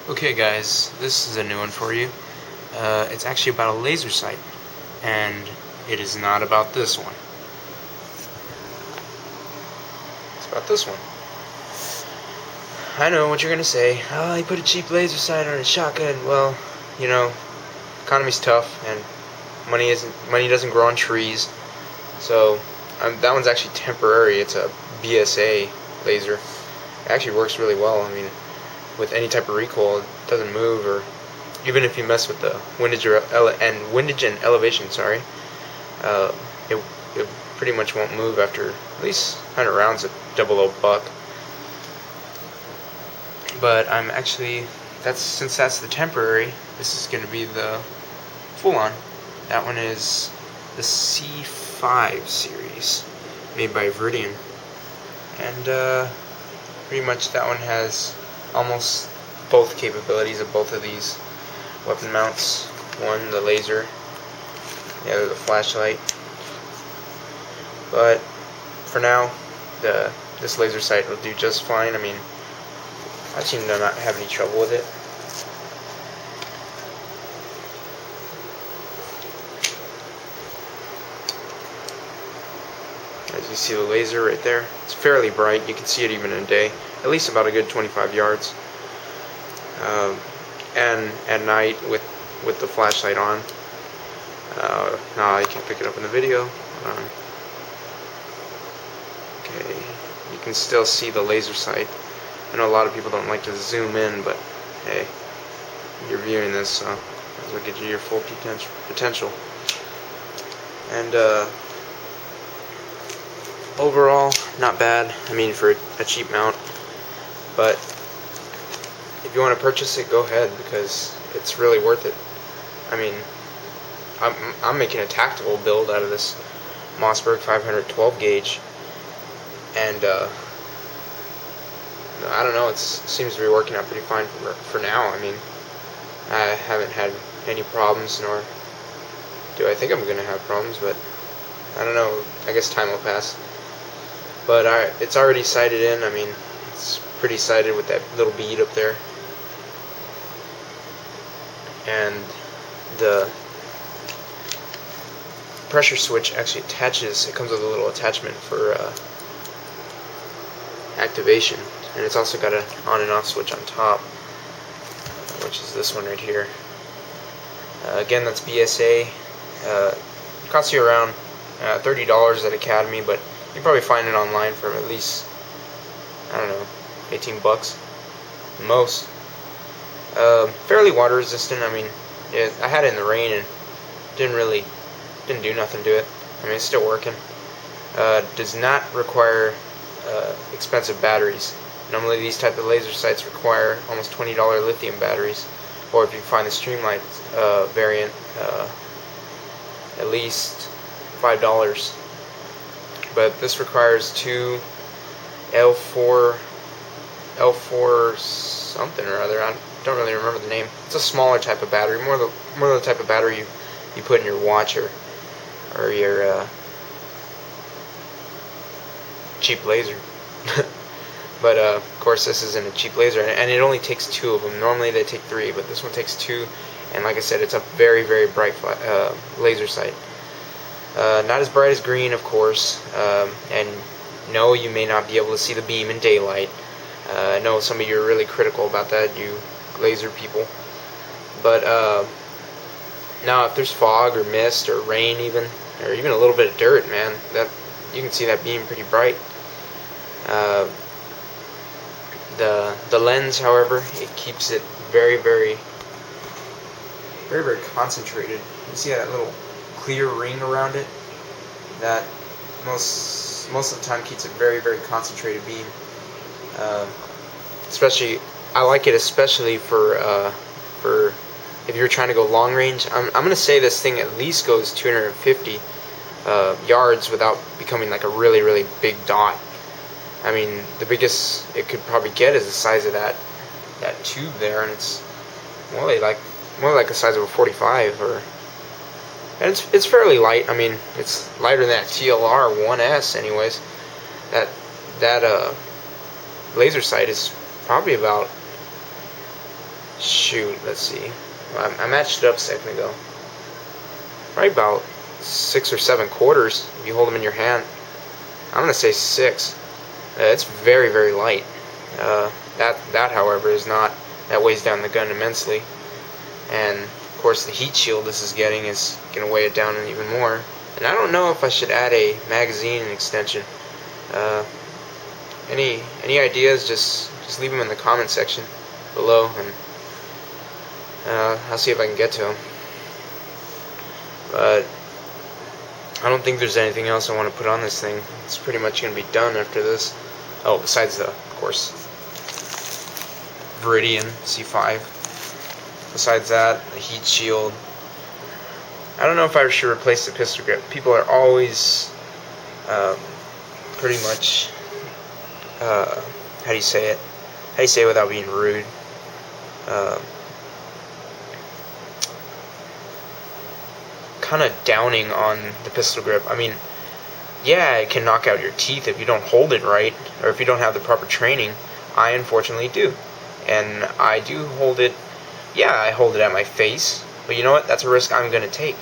Okay guys, this is a new one for you. It's actually about a laser sight, and it is not about this one. It's about this one. I know what you're gonna say. Oh, he put a cheap laser sight on a shotgun. Well, you know, economy's tough, and money doesn't grow on trees. So that one's actually temporary. It's a BSA laser. It actually works really well. I mean, with any type of recoil, it doesn't move, or even if you mess with the windage and elevation, sorry, it pretty much won't move after at least 100 rounds of 00 buck. But I'm actually, since that's the temporary, this is going to be the full-on. That one is the C5 series, made by Veridian, and pretty much that one has almost both capabilities of both of these weapon mounts. One, the laser, the other, the flashlight. But for now, this laser sight will do just fine. I mean, I seem to not have any trouble with it. As you see the laser right there, it's fairly bright. You can see it even in the day, at least about a good 25 yards. And at night with the flashlight on. No, you can't pick it up in the video. Okay, you can still see the laser sight. I know a lot of people don't like to zoom in, but hey, you're viewing this, so might as well get you your full potential. And overall, not bad. I mean, for a cheap mount. But if you want to purchase it, go ahead, because it's really worth it. I mean, I'm making a tactical build out of this Mossberg 512 gauge, and I don't know, it seems to be working out pretty fine for now. I mean, I haven't had any problems, nor do I think I'm going to have problems, but I don't know, I guess time will pass. But it's already sighted in. I mean, it's pretty sighted with that little bead up there. And the pressure switch actually attaches, it comes with a little attachment for activation, and it's also got an on and off switch on top, which is this one right here. Again, that's BSA. It costs you around $30 at Academy, but you probably find it online for at least, I don't know, 18 bucks most. Fairly water resistant. I mean, I had it in the rain and didn't do nothing to it. I mean, it's still working. Does not require expensive batteries. Normally these type of laser sights require almost $20 lithium batteries, or if you find the Streamlight variant, at least $5. But this requires two L4 something or other. I don't really remember the name. It's a smaller type of battery, more the type of battery you put in your watch or your cheap laser. But of course, this isn't a cheap laser, and it only takes two of them. Normally they take three, but this one takes two. And like I said, it's a very, very bright laser sight. Not as bright as green, of course, and no, you may not be able to see the beam in daylight. I know some of you are really critical about that, you laser people. But now, if there's fog or mist or rain, even a little bit of dirt, man, that you can see that beam pretty bright. The lens, however, it keeps it very, very, very, very concentrated. You see that little clear ring around it? That most of the time keeps it very, very concentrated beam. Especially, I like it especially for if you're trying to go long range. I'm gonna say this thing at least goes 250 yards without becoming like a really, really big dot. I mean, the biggest it could probably get is the size of that tube there, and it's more like the size of a 45, and it's fairly light. I mean, it's lighter than that TLR 1S, anyways. That laser sight is probably about shoot, let's see. I matched it up a second ago. Probably about 6 or 7 quarters if you hold them in your hand. I'm gonna say 6. It's very, very light. That, however, is not. That weighs down the gun immensely. And of course, the heat shield this is getting is gonna weigh it down even more. And I don't know if I should add a magazine extension. Any ideas? Just leave them in the comment section below, and I'll see if I can get to them. But I don't think there's anything else I want to put on this thing. It's pretty much going to be done after this. Oh, besides the, of course, Viridian C5. Besides that, the heat shield. I don't know if I should replace the pistol grip. People are always pretty much, how do you say it? How do you say it without being rude? Kind of downing on the pistol grip. I mean, yeah, it can knock out your teeth if you don't hold it right, or if you don't have the proper training. I unfortunately do. And I do hold it, yeah, I hold it at my face, but you know what, that's a risk I'm going to take.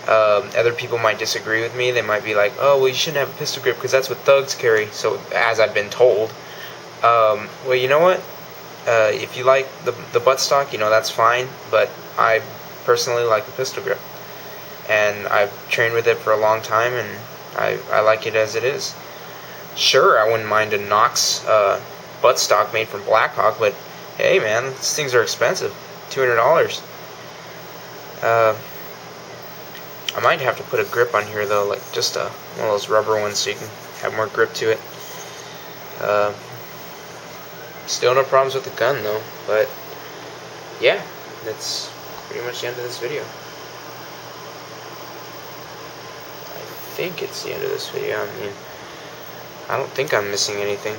Other people might disagree with me. They might be like, oh, well, you shouldn't have a pistol grip because that's what thugs carry, so as I've been told. Well, you know what, if you like the buttstock, you know, that's fine, but I personally like the pistol grip. And I've trained with it for a long time, and I like it as it is. Sure, I wouldn't mind a Nox buttstock made from Blackhawk, but hey, man, these things are expensive, $200. I might have to put a grip on here though, like just one of those rubber ones, so you can have more grip to it. Still no problems with the gun though, but yeah, that's pretty much the end of this video. I think it's the end of this video. I mean, I don't think I'm missing anything.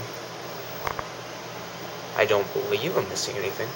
I don't believe I'm missing anything.